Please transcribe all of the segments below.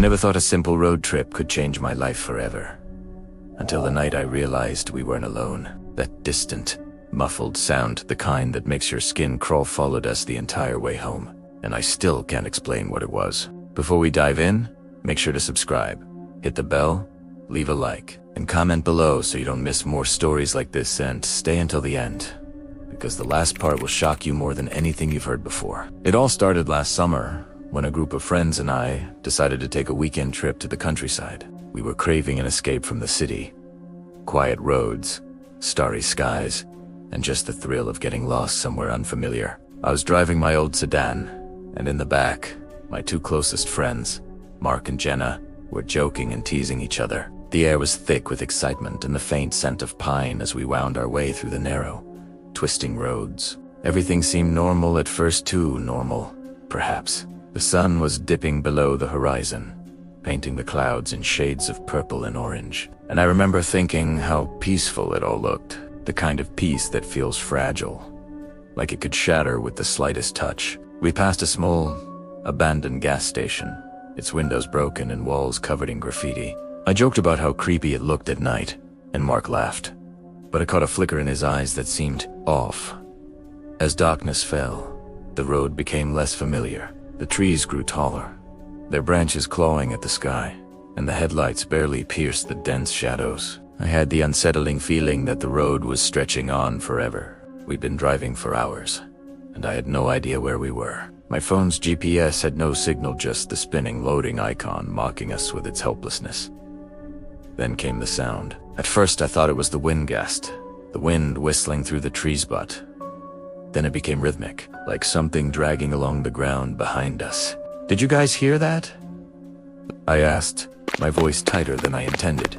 never thought a simple road trip could change my life forever. Until the night I realized we weren't alone. That distant, muffled sound, the kind that makes your skin crawl, followed us the entire way home. And I still can't explain what it was. Before we dive in, make sure to subscribe, hit the bell, leave a like, and comment below so you don't miss more stories like this, and stay until the end, because the last part will shock you more than anything you've heard before. It all started last summer, when a group of friends and I decided to take a weekend trip to the countryside. We were craving an escape from the city. Quiet roads, starry skies, and just the thrill of getting lost somewhere unfamiliar. I was driving my old sedan, and in the back, my two closest friends, Mark and Jenna, were joking and teasing each other. The air was thick with excitement and the faint scent of pine as we wound our way through the narrow, twisting roads. Everything seemed normal at first, too normal, perhaps. The sun was dipping below the horizon, painting the clouds in shades of purple and orange. And I remember thinking how peaceful it all looked, the kind of peace that feels fragile, like it could shatter with the slightest touch. We passed a small, abandoned gas station, its windows broken and walls covered in graffiti. I joked about how creepy it looked at night, and Mark laughed, but I caught a flicker in his eyes that seemed off. As darkness fell, the road became less familiar. The trees grew taller, their branches clawing at the sky, and the headlights barely pierced the dense shadows. I had the unsettling feeling that the road was stretching on forever. We'd been driving for hours, and I had no idea where we were. My phone's GPS had no signal, just the spinning loading icon mocking us with its helplessness. Then came the sound. At first I thought it was the wind gust, the wind whistling through the trees, but then it became rhythmic, like something dragging along the ground behind us. "Did you guys hear that?" I asked, my voice tighter than I intended.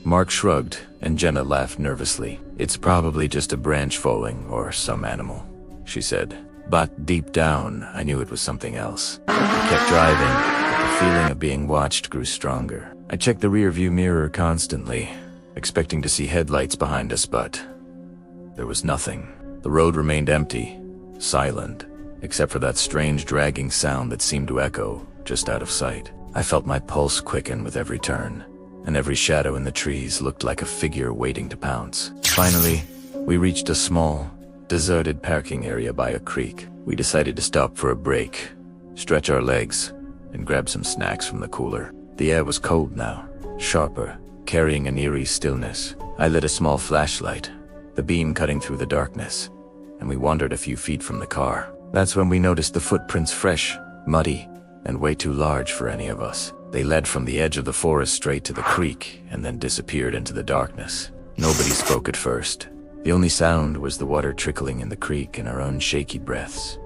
Mark shrugged, and Jenna laughed nervously. "It's probably just a branch falling, or some animal," she said. But deep down, I knew it was something else. We kept driving, but the feeling of being watched grew stronger. I checked the rearview mirror constantly, expecting to see headlights behind us, but there was nothing. The road remained empty, silent, except for that strange dragging sound that seemed to echo just out of sight. I felt my pulse quicken with every turn, and every shadow in the trees looked like a figure waiting to pounce. Finally, we reached a small, deserted parking area by a creek. We decided to stop for a break, stretch our legs, and grab some snacks from the cooler. The air was cold now, sharper, carrying an eerie stillness. I lit a small flashlight, the beam cutting through the darkness, and we wandered a few feet from the car. That's when we noticed the footprints, fresh, muddy, and way too large for any of us. They led from the edge of the forest straight to the creek and then disappeared into the darkness. Nobody spoke at first. The only sound was the water trickling in the creek and our own shaky breaths.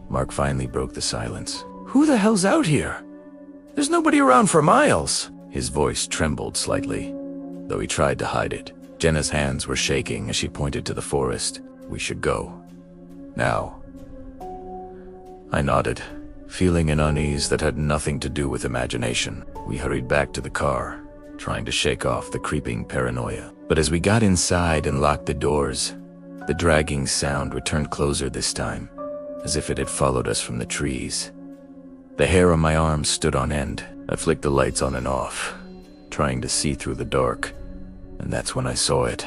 Mark finally broke the silence. "Who the hell's out here? There's nobody around for miles." His voice trembled slightly, though he tried to hide it. Jenna's hands were shaking as she pointed to the forest. "We should go. Now." I nodded, feeling an unease that had nothing to do with imagination. We hurried back to the car, trying to shake off the creeping paranoia. But as we got inside and locked the doors, the dragging sound returned closer this time, as if it had followed us from the trees. The hair on my arms stood on end. I flicked the lights on and off, trying to see through the dark, and that's when I saw it.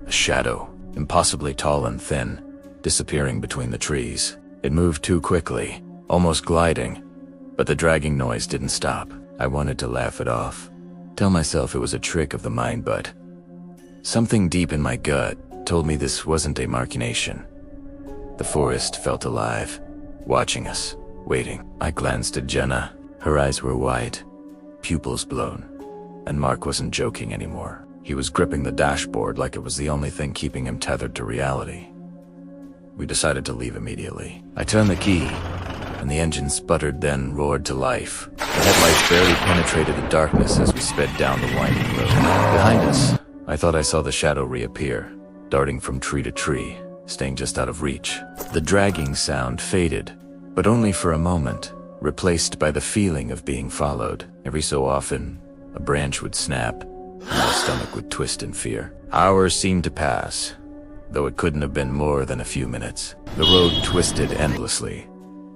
A shadow, impossibly tall and thin, disappearing between the trees. It moved too quickly, almost gliding, but the dragging noise didn't stop. I wanted to laugh it off, tell myself it was a trick of the mind, but something deep in my gut told me this wasn't a machination. The forest felt alive, watching us, waiting. I glanced at Jenna. Her eyes were wide, pupils blown, and Mark wasn't joking anymore. He was gripping the dashboard like it was the only thing keeping him tethered to reality. We decided to leave immediately. I turned the key, and the engine sputtered, then roared to life. The headlights barely penetrated the darkness as we sped down the winding road. Behind us, I thought I saw the shadow reappear, darting from tree to tree, staying just out of reach. The dragging sound faded, but only for a moment, replaced by the feeling of being followed. Every so often, a branch would snap, and my stomach would twist in fear. Hours seemed to pass, though it couldn't have been more than a few minutes. The road twisted endlessly,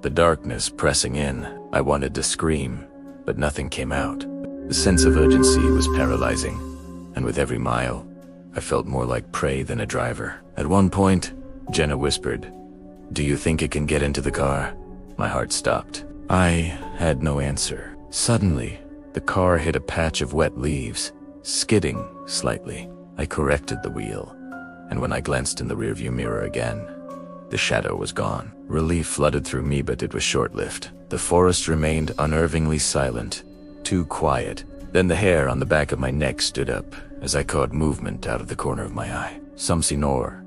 the darkness pressing in. I wanted to scream, but nothing came out. The sense of urgency was paralyzing, and with every mile, I felt more like prey than a driver. At one point, Jenna whispered, "Do you think it can get into the car?" My heart stopped. I had no answer. Suddenly, the car hit a patch of wet leaves, skidding slightly. I corrected the wheel, and when I glanced in the rearview mirror again, the shadow was gone. Relief flooded through me, but it was short-lived. The forest remained unnervingly silent, too quiet. Then the hair on the back of my neck stood up as I caught movement out of the corner of my eye. Some sinor.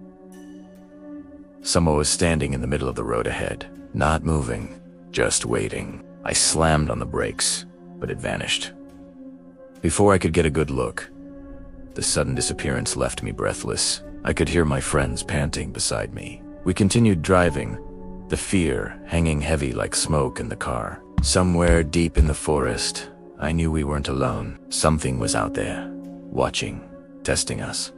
Someone was standing in the middle of the road ahead, not moving, just waiting. I slammed on the brakes, but it vanished. Before I could get a good look, the sudden disappearance left me breathless. I could hear my friends panting beside me. We continued driving, the fear hanging heavy like smoke in the car. Somewhere deep in the forest, I knew we weren't alone. Something was out there, watching, testing us.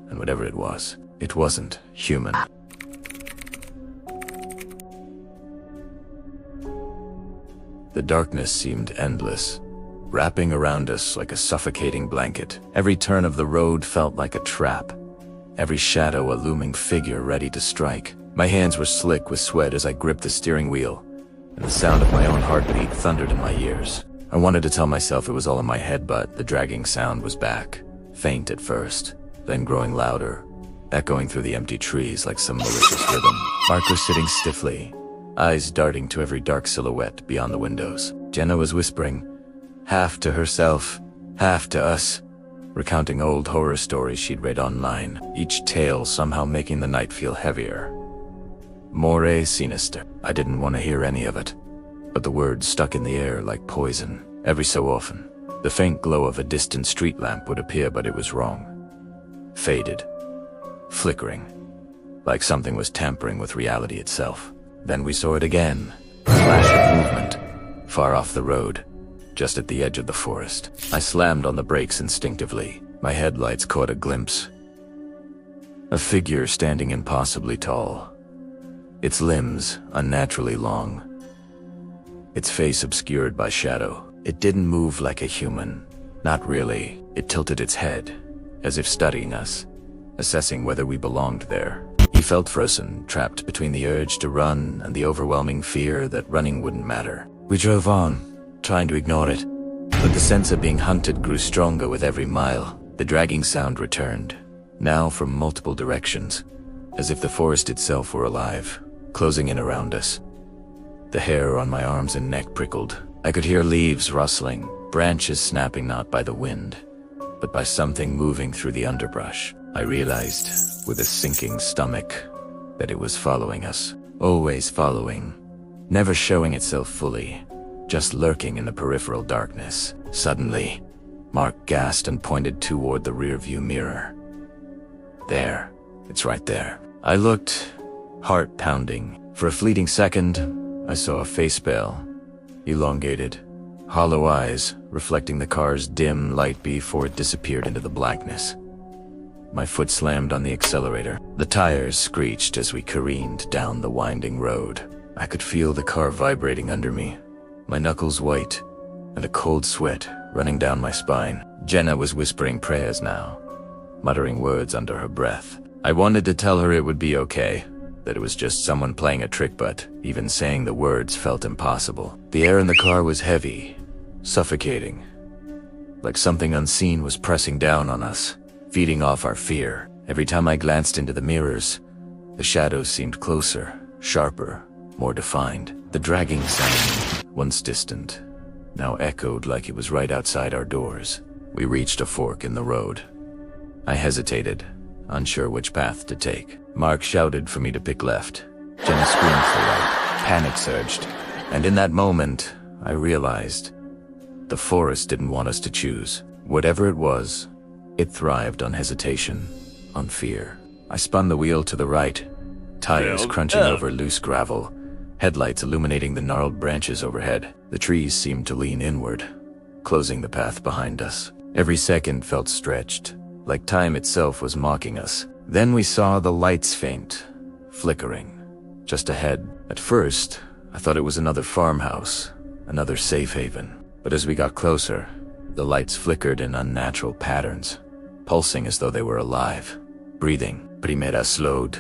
And whatever it wasn't human. The darkness seemed endless, wrapping around us like a suffocating blanket. Every turn of the road felt like a trap, every shadow a looming figure ready to strike. My hands were slick with sweat as I gripped the steering wheel, and the sound of my own heartbeat thundered in my ears. I wanted to tell myself it was all in my head, but the dragging sound was back, faint at first, then growing louder, echoing through the empty trees like some malicious rhythm. Mark was sitting stiffly, eyes darting to every dark silhouette beyond the windows. Jenna was whispering, half to herself, half to us, recounting old horror stories she'd read online, each tale somehow making the night feel heavier. More sinister. I didn't want to hear any of it, but the words stuck in the air like poison. Every so often, the faint glow of a distant street lamp would appear, but it was wrong. Faded, flickering, like something was tampering with reality itself. Then we saw it again, a flash of movement, far off the road, just at the edge of the forest. I slammed on the brakes instinctively. My headlights caught a glimpse. A figure standing impossibly tall, its limbs unnaturally long, its face obscured by shadow. It didn't move like a human. Not really. It tilted its head, as if studying us, assessing whether we belonged there. He felt frozen, trapped between the urge to run and the overwhelming fear that running wouldn't matter. We drove on, trying to ignore it, but the sense of being hunted grew stronger with every mile. The dragging sound returned, now from multiple directions, as if the forest itself were alive, closing in around us. The hair on my arms and neck prickled. I could hear leaves rustling, branches snapping not by the wind, but by something moving through the underbrush. I realized, with a sinking stomach, that it was following us. Always following, never showing itself fully, just lurking in the peripheral darkness. Suddenly, Mark gasped and pointed toward the rearview mirror. There, it's right there. I looked, heart pounding. For a fleeting second, I saw a face pale, elongated, hollow eyes reflecting the car's dim light before it disappeared into the blackness. My foot slammed on the accelerator. The tires screeched as we careened down the winding road. I could feel the car vibrating under me, my knuckles white, and a cold sweat running down my spine. Jenna was whispering prayers now, muttering words under her breath. I wanted to tell her it would be okay, that it was just someone playing a trick, but even saying the words felt impossible. The air in the car was heavy, suffocating, like something unseen was pressing down on us, feeding off our fear. Every time I glanced into the mirrors, the shadows seemed closer, sharper, more defined. The dragging sound, once distant, now echoed like it was right outside our doors. We reached a fork in the road. I hesitated, unsure which path to take. Mark shouted for me to pick left. Jenna screamed for right. Panic surged, and in that moment, I realized the forest didn't want us to choose. Whatever it was, it thrived on hesitation, on fear. I spun the wheel to the right, tires crunching over loose gravel, headlights illuminating the gnarled branches overhead. The trees seemed to lean inward, closing the path behind us. Every second felt stretched, like time itself was mocking us. Then we saw the lights faint, flickering, just ahead. At first, I thought it was another farmhouse, another safe haven. But as we got closer, the lights flickered in unnatural patterns, pulsing as though they were alive, breathing. Primera slowed.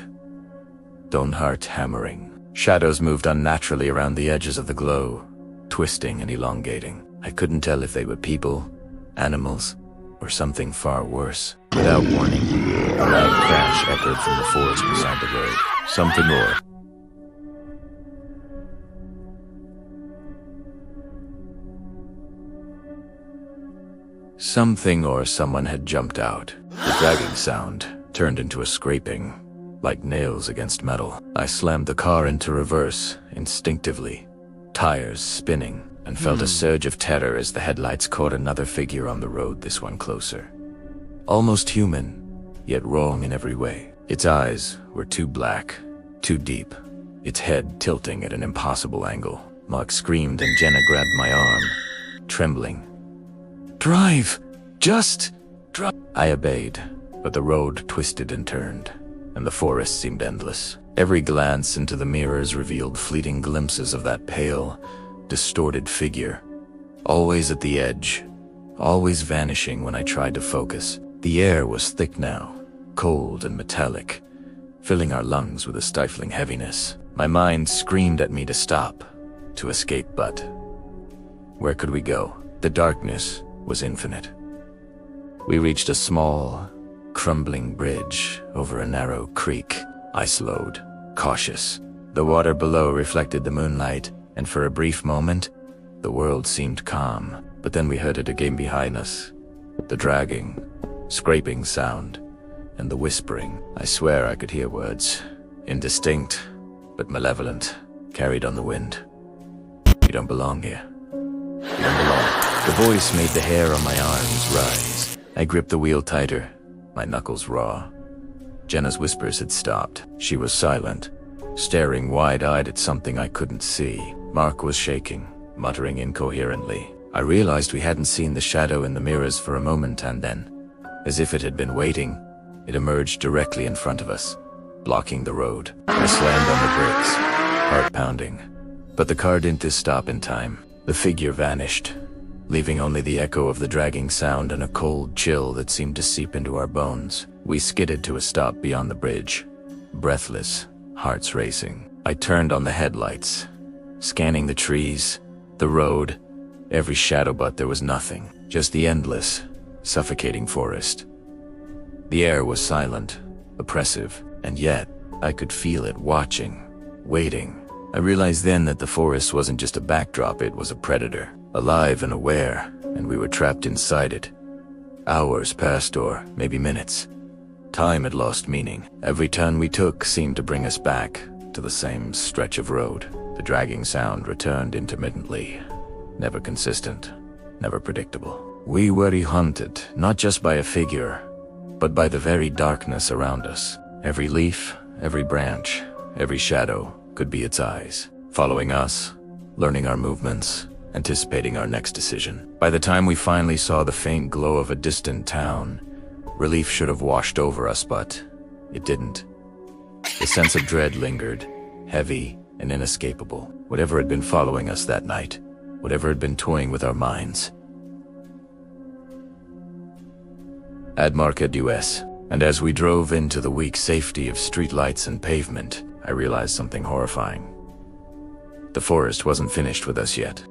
Don't heart hammering. Shadows moved unnaturally around the edges of the glow, twisting and elongating. I couldn't tell if they were people, animals, or something far worse. Without warning, a loud crash echoed from the forest beside the road. Something more. Something or someone had jumped out. The dragging sound turned into a scraping, like nails against metal. I slammed the car into reverse, instinctively, tires spinning, and felt a surge of terror as the headlights caught another figure on the road, this one closer. Almost human, yet wrong in every way. Its eyes were too black, too deep, its head tilting at an impossible angle. Mark screamed and Jenna grabbed my arm, trembling. "Drive! Just drive!" I obeyed, but the road twisted and turned, and the forest seemed endless. Every glance into the mirrors revealed fleeting glimpses of that pale, distorted figure, always at the edge, always vanishing when I tried to focus. The air was thick now, cold and metallic, filling our lungs with a stifling heaviness. My mind screamed at me to stop, to escape, but where could we go? The darkness was infinite. We reached a small, crumbling bridge over a narrow creek. I slowed, cautious. The water below reflected the moonlight, and for a brief moment, the world seemed calm. But then we heard it again behind us. The dragging, scraping sound, and the whispering. I swear I could hear words, indistinct, but malevolent, carried on the wind. "You don't belong here. You don't belong." The voice made the hair on my arms rise. I gripped the wheel tighter, my knuckles raw. Jenna's whispers had stopped. She was silent, staring wide-eyed at something I couldn't see. Mark was shaking, muttering incoherently. I realized we hadn't seen the shadow in the mirrors for a moment, and then, as if it had been waiting, it emerged directly in front of us, blocking the road. I slammed on the brakes, heart pounding. But the car didn't stop in time. The figure vanished, leaving only the echo of the dragging sound and a cold chill that seemed to seep into our bones. We skidded to a stop beyond the bridge, breathless, hearts racing. I turned on the headlights, scanning the trees, the road, every shadow, but there was nothing. Just the endless, suffocating forest. The air was silent, oppressive, and yet I could feel it watching, waiting. I realized then that the forest wasn't just a backdrop, it was a predator, alive and aware, and we were trapped inside it. Hours passed, or maybe minutes. Time had lost meaning. Every turn we took seemed to bring us back to the same stretch of road. The dragging sound returned intermittently, never consistent, never predictable. We were hunted, not just by a figure, but by the very darkness around us. Every leaf, every branch, every shadow could be its eyes, following us, learning our movements, anticipating our next decision. By the time we finally saw the faint glow of a distant town, relief should have washed over us, but it didn't. The sense of dread lingered, heavy and inescapable. Whatever had been following us that night, whatever had been toying with our minds. Ad Market US, and as we drove into the weak safety of streetlights and pavement, I realized something horrifying. The forest wasn't finished with us yet.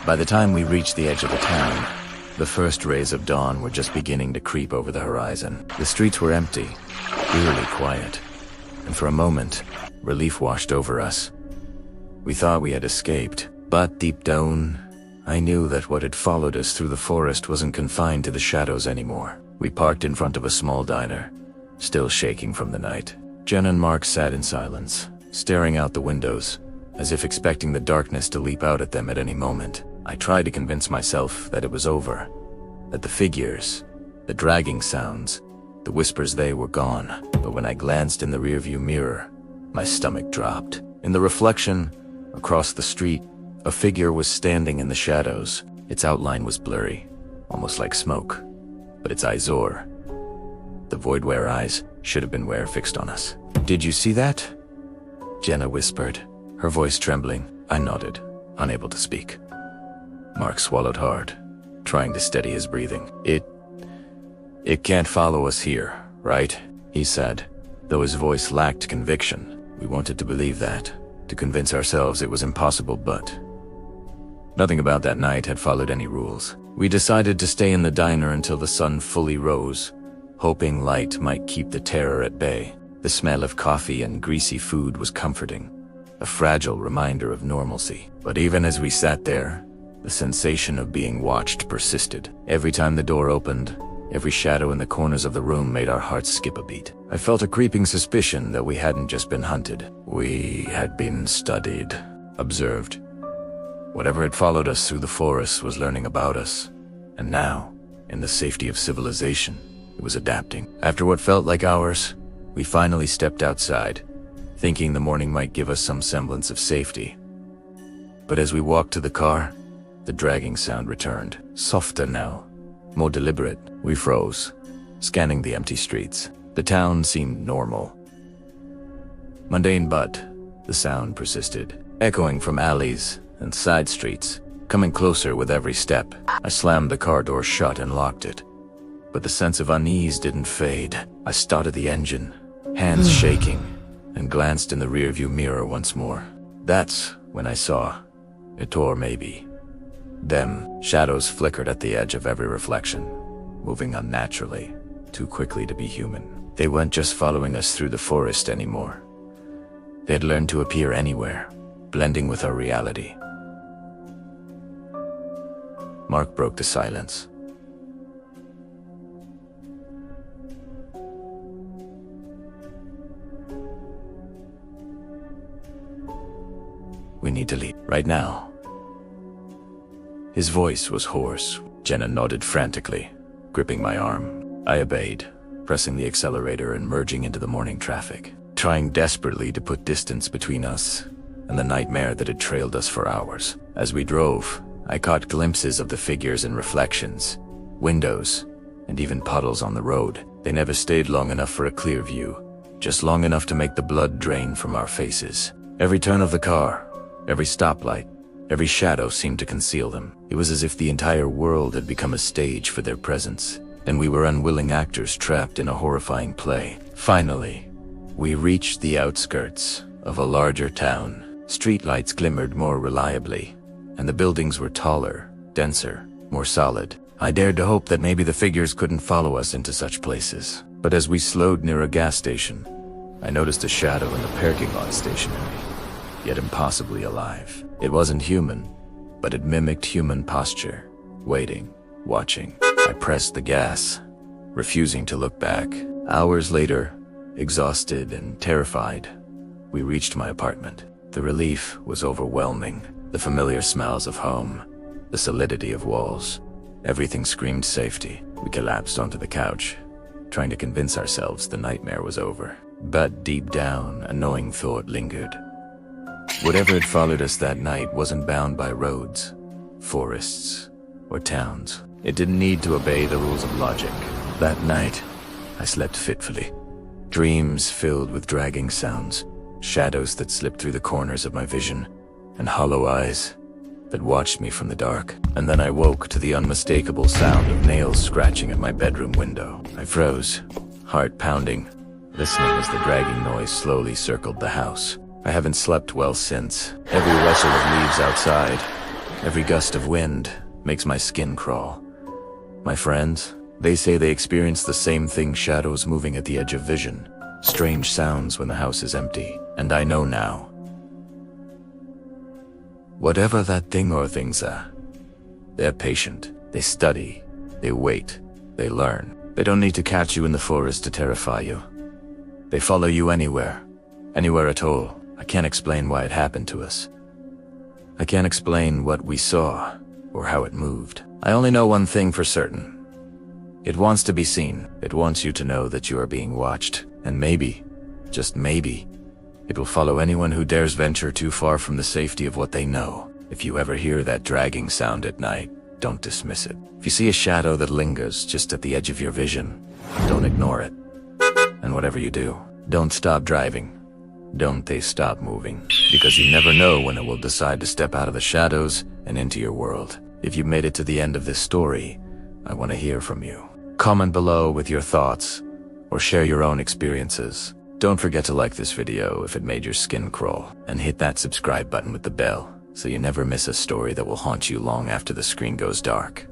By the time we reached the edge of the town, the first rays of dawn were just beginning to creep over the horizon. The streets were empty, eerily quiet, and for a moment, relief washed over us. We thought we had escaped, but deep down, I knew that what had followed us through the forest wasn't confined to the shadows anymore. We parked in front of a small diner, still shaking from the night. Jen and Mark sat in silence, staring out the windows, as if expecting the darkness to leap out at them at any moment. I tried to convince myself that it was over, that the figures, the dragging sounds, the whispers, they were gone. But when I glanced in the rearview mirror, my stomach dropped. In the reflection, across the street, a figure was standing in the shadows. Its outline was blurry, almost like smoke, but its eyes Zor. The void where eyes should have been where fixed on us. "Did you see that?" Jenna whispered, her voice trembling. I nodded, unable to speak. Mark swallowed hard, trying to steady his breathing. It can't follow us here, right? He said, though his voice lacked conviction. We wanted to believe that, to convince ourselves it was impossible, but nothing about that night had followed any rules. We decided to stay in the diner until the sun fully rose, hoping light might keep the terror at bay. The smell of coffee and greasy food was comforting, a fragile reminder of normalcy. But even as we sat there, the sensation of being watched persisted. Every time the door opened, every shadow in the corners of the room made our hearts skip a beat. I felt a creeping suspicion that we hadn't just been hunted. We had been studied, observed. Whatever had followed us through the forest was learning about us. And now, in the safety of civilization, it was adapting. After what felt like hours, we finally stepped outside, thinking the morning might give us some semblance of safety. But as we walked to the car, the dragging sound returned. Softer now, more deliberate. We froze, scanning the empty streets. The town seemed normal. Mundane, but the sound persisted, echoing from alleys and side streets, coming closer with every step. I slammed the car door shut and locked it. But the sense of unease didn't fade. I started the engine, hands shaking, and glanced in the rearview mirror once more. That's when I saw it, or maybe them. Shadows flickered at the edge of every reflection, moving unnaturally, too quickly to be human. They weren't just following us through the forest anymore. They had learned to appear anywhere, blending with our reality. Mark broke the silence. We need to leave right now. His voice was hoarse. Jenna nodded frantically, gripping my arm. I obeyed, pressing the accelerator and merging into the morning traffic, trying desperately to put distance between us and the nightmare that had trailed us for hours. As we drove, I caught glimpses of the figures and reflections, windows, and even puddles on the road. They never stayed long enough for a clear view, just long enough to make the blood drain from our faces. Every turn of the car, every stoplight, every shadow seemed to conceal them. It was as if the entire world had become a stage for their presence, and we were unwilling actors trapped in a horrifying play. Finally, we reached the outskirts of a larger town. Streetlights glimmered more reliably, and the buildings were taller, denser, more solid. I dared to hope that maybe the figures couldn't follow us into such places. But as we slowed near a gas station, I noticed a shadow in the parking lot stationary, yet impossibly alive. It wasn't human, but it mimicked human posture, waiting, watching. I pressed the gas, refusing to look back. Hours later, exhausted and terrified, we reached my apartment. The relief was overwhelming. The familiar smells of home, the solidity of walls, everything screamed safety. We collapsed onto the couch, trying to convince ourselves the nightmare was over. But deep down, a knowing thought lingered. Whatever had followed us that night wasn't bound by roads, forests, or towns. It didn't need to obey the rules of logic. That night, I slept fitfully. Dreams filled with dragging sounds, shadows that slipped through the corners of my vision, and hollow eyes that watched me from the dark. And then I woke to the unmistakable sound of nails scratching at my bedroom window. I froze, heart pounding, listening as the dragging noise slowly circled the house. I haven't slept well since. Every rustle of leaves outside, every gust of wind makes my skin crawl. My friends, they say they experience the same thing, shadows moving at the edge of vision, strange sounds when the house is empty. And I know now. Whatever that thing or things are, they're patient, they study, they wait, they learn. They don't need to catch you in the forest to terrify you. They follow you anywhere at all. I can't explain why it happened to us. I can't explain what we saw or how it moved. I only know one thing for certain. It wants to be seen. It wants you to know that you are being watched. And maybe, just maybe, it will follow anyone who dares venture too far from the safety of what they know. If you ever hear that dragging sound at night, don't dismiss it. If you see a shadow that lingers just at the edge of your vision, don't ignore it. And whatever you do, don't stop driving. don't they stop moving. Because you never know when it will decide to step out of the shadows and into your world. If you made it to the end of this story, I want to hear from you. Comment below with your thoughts, or share your own experiences. Don't forget to like this video if it made your skin crawl, and hit that subscribe button with the bell, so you never miss a story that will haunt you long after the screen goes dark.